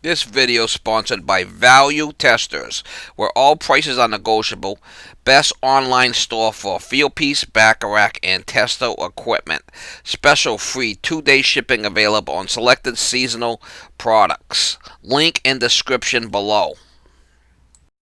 This video is sponsored by Value Testers, where all prices are negotiable. Best online store for Fieldpiece, Bacharach, and Tester equipment. Special free 2-day shipping available on selected seasonal products. Link in description below.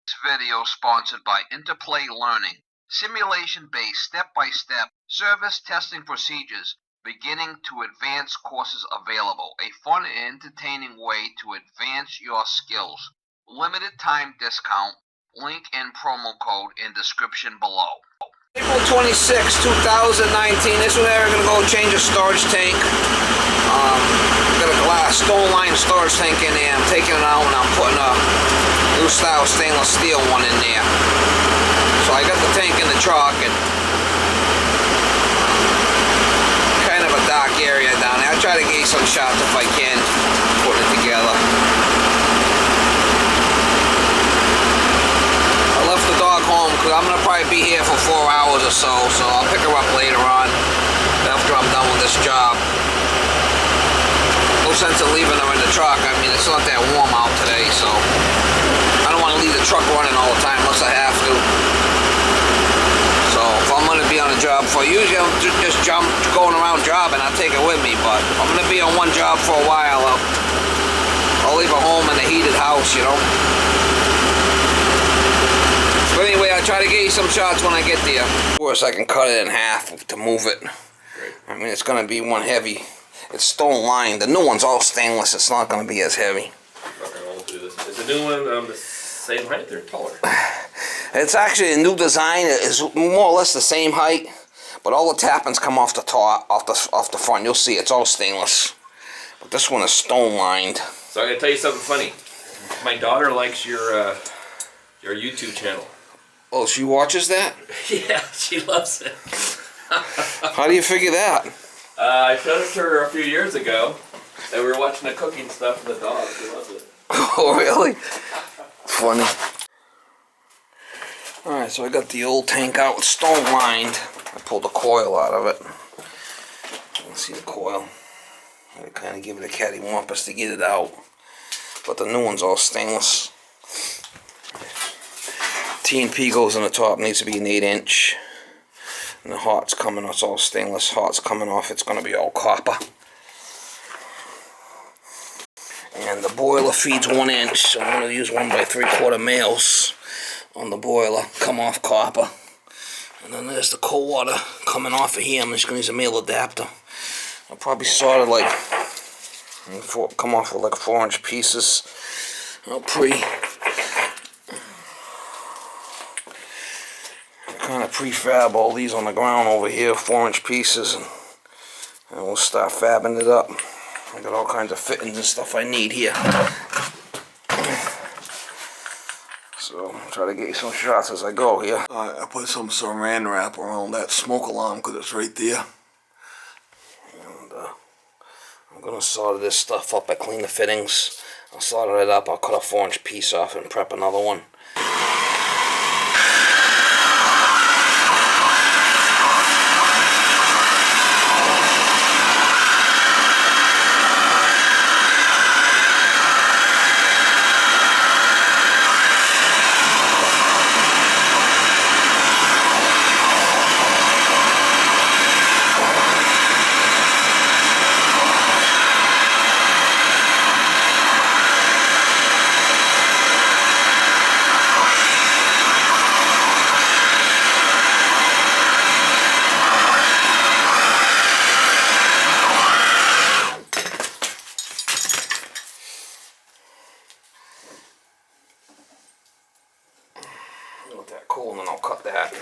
This video is sponsored by Interplay Learning. Simulation-based step-by-step service testing procedures. Beginning to advanced courses available. A fun and entertaining way to advance your skills. Limited time discount. Link and promo code in description below. April 26, 2019. This is where we're going to go change a storage tank. Got a glass stone line storage tank in there. I'm taking it out and I'm putting a new style stainless steel one in there. So I got the tank in the truck and dark area down there. I'll try to get some shots if I can, put it together. I left the dog home because I'm going to probably be here for 4 hours or so, so I'll pick her up later on after I'm done with this job. No sense in leaving her in the truck. I mean, it's not that warm out today, so I don't want to leave the truck running all the time unless I have to. So if I'm going to be on a job for, usually I'm just going around jobbing, I'll take it with me, but if I'm going to be on one job for a while, I'll leave it home in a heated house, you know. But anyway, I'll try to get you some shots when I get there. Of course, I can cut it in half to move it. Great. I mean, it's going to be one heavy. It's stone lined. The new one's all stainless. It's not going to be as heavy. Okay, I'll do this. Is the new one the same height or taller? It's actually a new design. It's more or less the same height, but all the tappings come off the top, off the front. You'll see it's all stainless, but this one is stone lined. So I'm gonna tell you something funny. My daughter likes your YouTube channel. Oh, she watches that? Yeah, she loves it. How do you figure that? I showed it to her a few years ago, and we were watching the cooking stuff for the dog. She loves it. Oh, really? It's funny. Alright, so I got the old tank out, it's stone lined. I pulled the coil out of it. You can see the coil. I kind of give it a cattywampus to get it out. But the new one's all stainless. T&P goes on the top, needs to be an 8-inch. And the hot's coming off, it's all stainless. Hot's coming off, it's going to be all copper. And the boiler feeds 1 inch, so I'm going to use 1 3/4 males on the boiler, come off copper. And then there's the cold water coming off of here. I'm just going to use a male adapter. I'll probably solder like, come off with like 4-inch pieces. I'll kind of prefab all these on the ground over here, 4-inch pieces, and we'll start fabbing it up. I got all kinds of fittings and stuff I need here. So, try to get you some shots as I go here. I put some saran wrap around that smoke alarm because it's right there. And I'm going to solder this stuff up. I clean the fittings. I'll solder it up. I'll cut a 4-inch piece off and prep another one. Let that cool and then I'll cut that.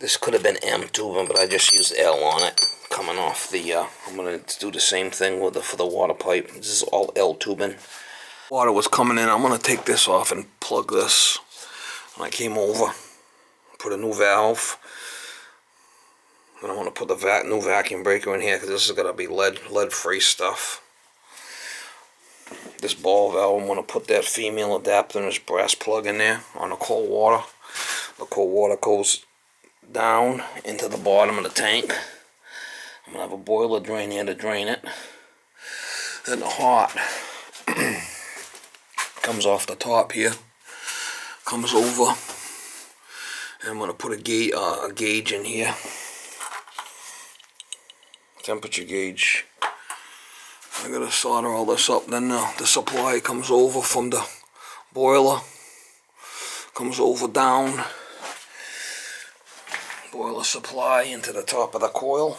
This could have been M tubing, but I just used L on it. Coming off the, I'm going to do the same thing with for the water pipe. This is all L tubing. Water was coming in. I'm going to take this off and plug this. When I came over, put a new valve. And I want to put the new vacuum breaker in here because this is going to be lead-free stuff. This ball valve, I'm going to put that female adapter and this brass plug in there on the cold water. The cold water goes down into the bottom of the tank. I'm going to have a boiler drain here to drain it. Then the hot Comes off the top here, comes over, and I'm going to put a gauge in here, temperature gauge. I got to solder all this up. Then the supply comes over from the boiler, comes over down, boiler supply into the top of the coil,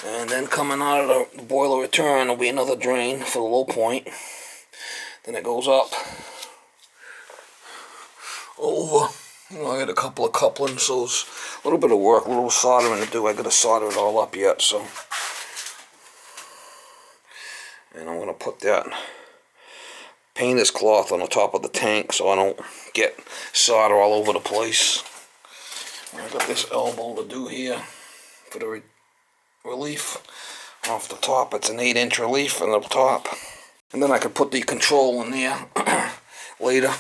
and then coming out of the boiler return will be another drain for the low point. Then it goes up, over. I got a couple of couplings, so it's a little bit of work, a little soldering to do. I got to solder it all up yet, so. And I'm going to put that painter's cloth on the top of the tank so I don't get solder all over the place. I got this elbow to do here for the relief off the top. It's an 8-inch relief on the top. And then I can put the control in there later.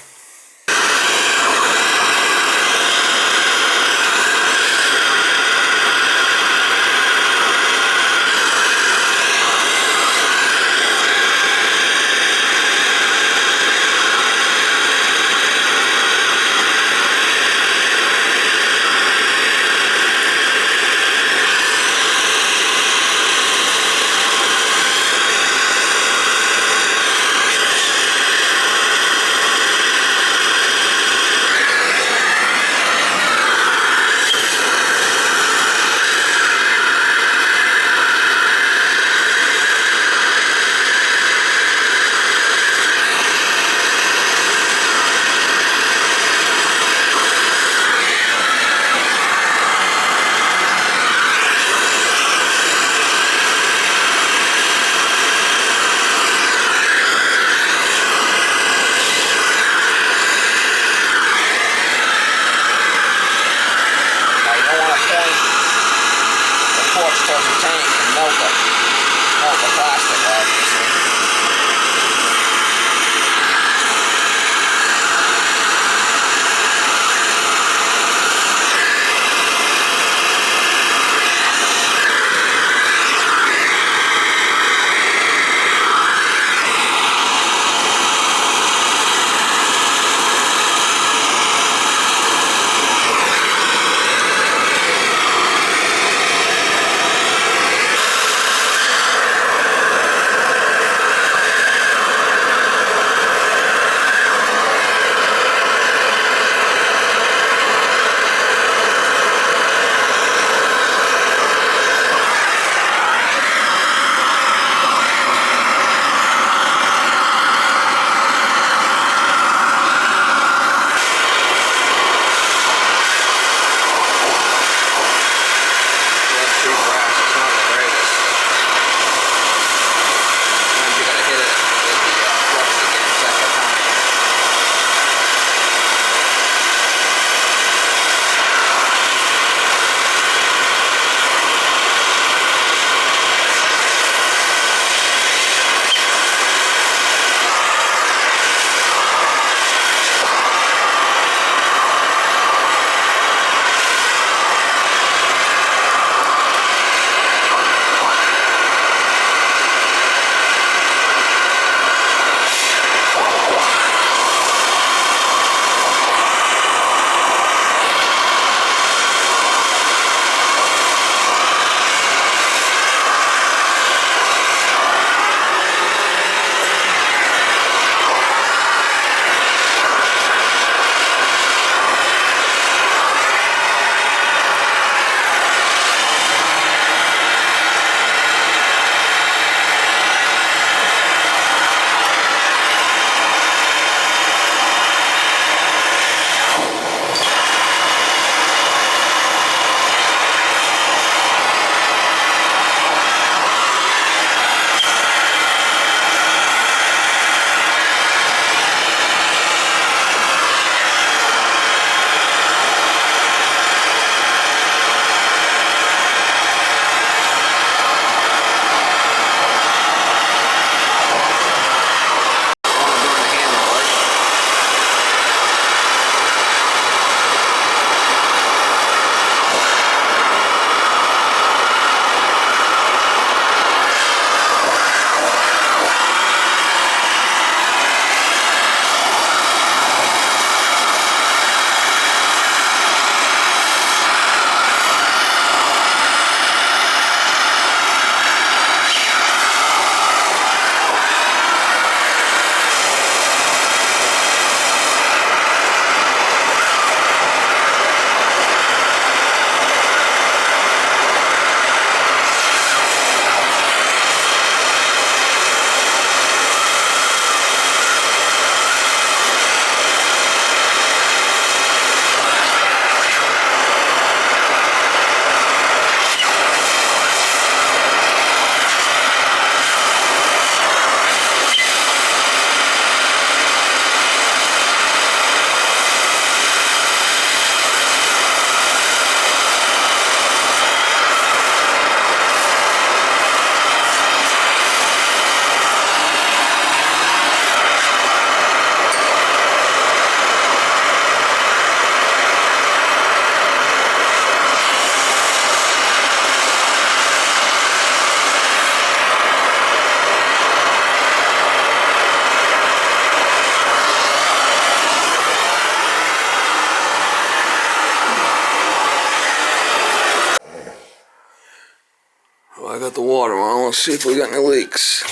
Got the water on. Let's see if we got any leaks.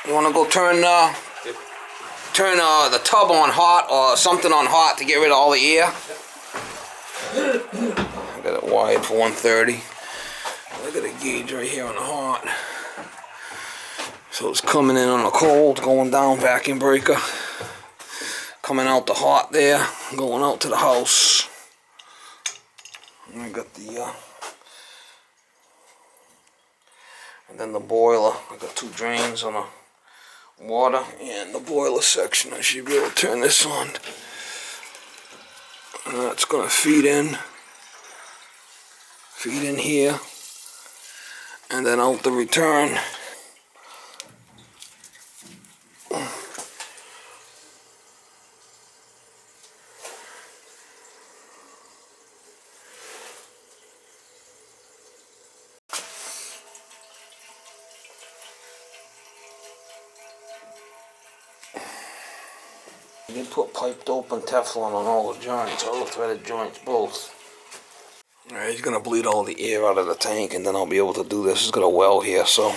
You want to go turn the tub on hot or something on hot to get rid of all the air? I got it wired for 130. I got a gauge right here on the hot. So it's coming in on the cold, going down vacuum breaker. Coming out the hot there, going out to the house. And I got the and then the boiler. I got two drains on the water and the boiler section. I should be able to turn this on. And that's gonna feed in here, and then out the return. I did put piped open Teflon on all the joints, all the threaded joints, both. Alright, he's gonna bleed all the air out of the tank, and then I'll be able to do this. He's got a well here, so.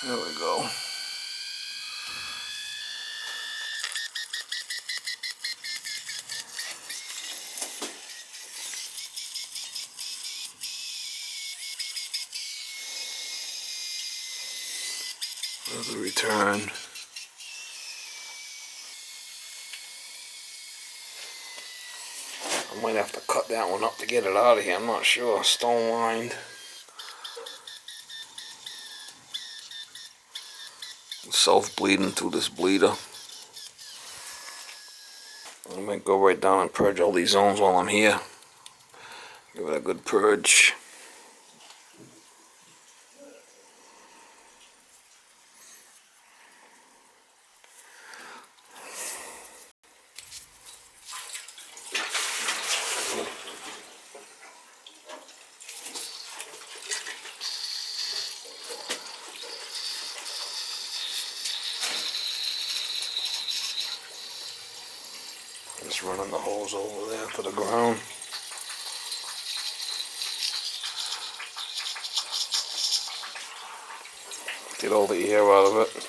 There we go. There's the return. I might have to cut that one up to get it out of here. I'm not sure. Stone lined. Self-bleeding through this bleeder. I might go right down and purge all these zones while I'm here. Give it a good purge. Just running the hose over there to the ground. Get all the air out of it.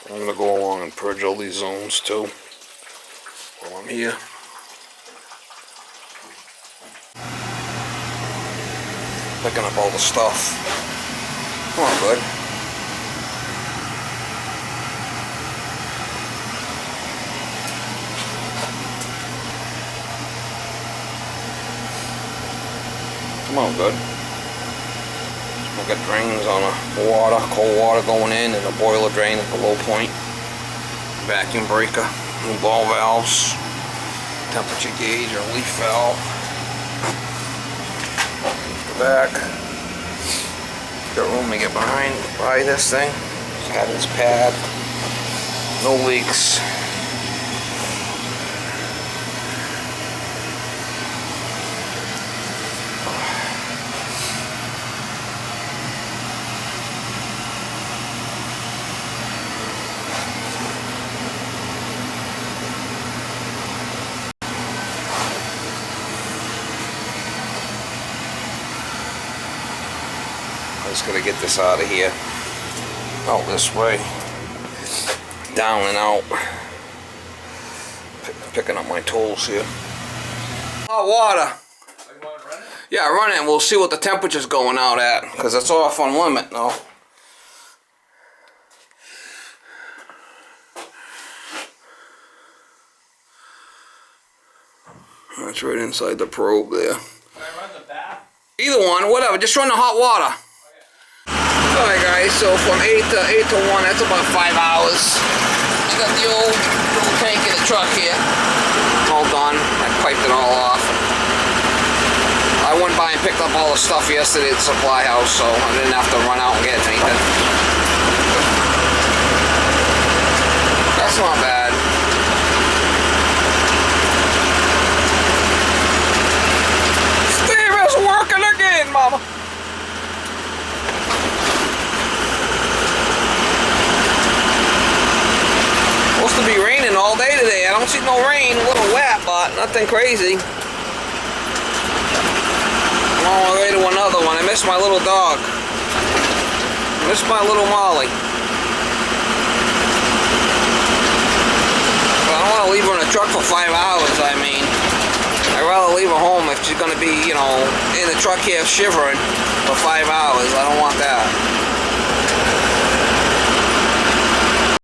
I'm going to go along and purge all these zones too while I'm here. Picking up all the stuff. Come on, bud. Come on, bud. I got drains on the water, cold water going in, and a boiler drain at the low point. Vacuum breaker, new ball valves, temperature gauge, or leaf valve. The back. Got room to get by this thing. Just got this pad. No leaks. I just gotta get this out of here. Out this way. Down and out. picking up my tools here. Hot water. Yeah, run it and we'll see what the temperature's going out at, because it's off on limit now. That's right inside the probe there. Can I run the bath? Either one, whatever, just run the hot water. Okay. Alright guys, so from 8 to 1, that's about 5 hours. I got the old little tank in the truck here. All done. I piped it all off. I went by and picked up all the stuff yesterday at the supply house, so I didn't have to run out and get anything. That's not bad. Steve is working again, mama. Supposed to be raining all day today. I don't see no rain. A little wet, but nothing crazy. I'm on my way to another one. I miss my little dog. I miss my little Molly. But I don't want to leave her in the truck for 5 hours, I mean. I'd rather leave her home if she's going to be, you know, in the truck here shivering for 5 hours.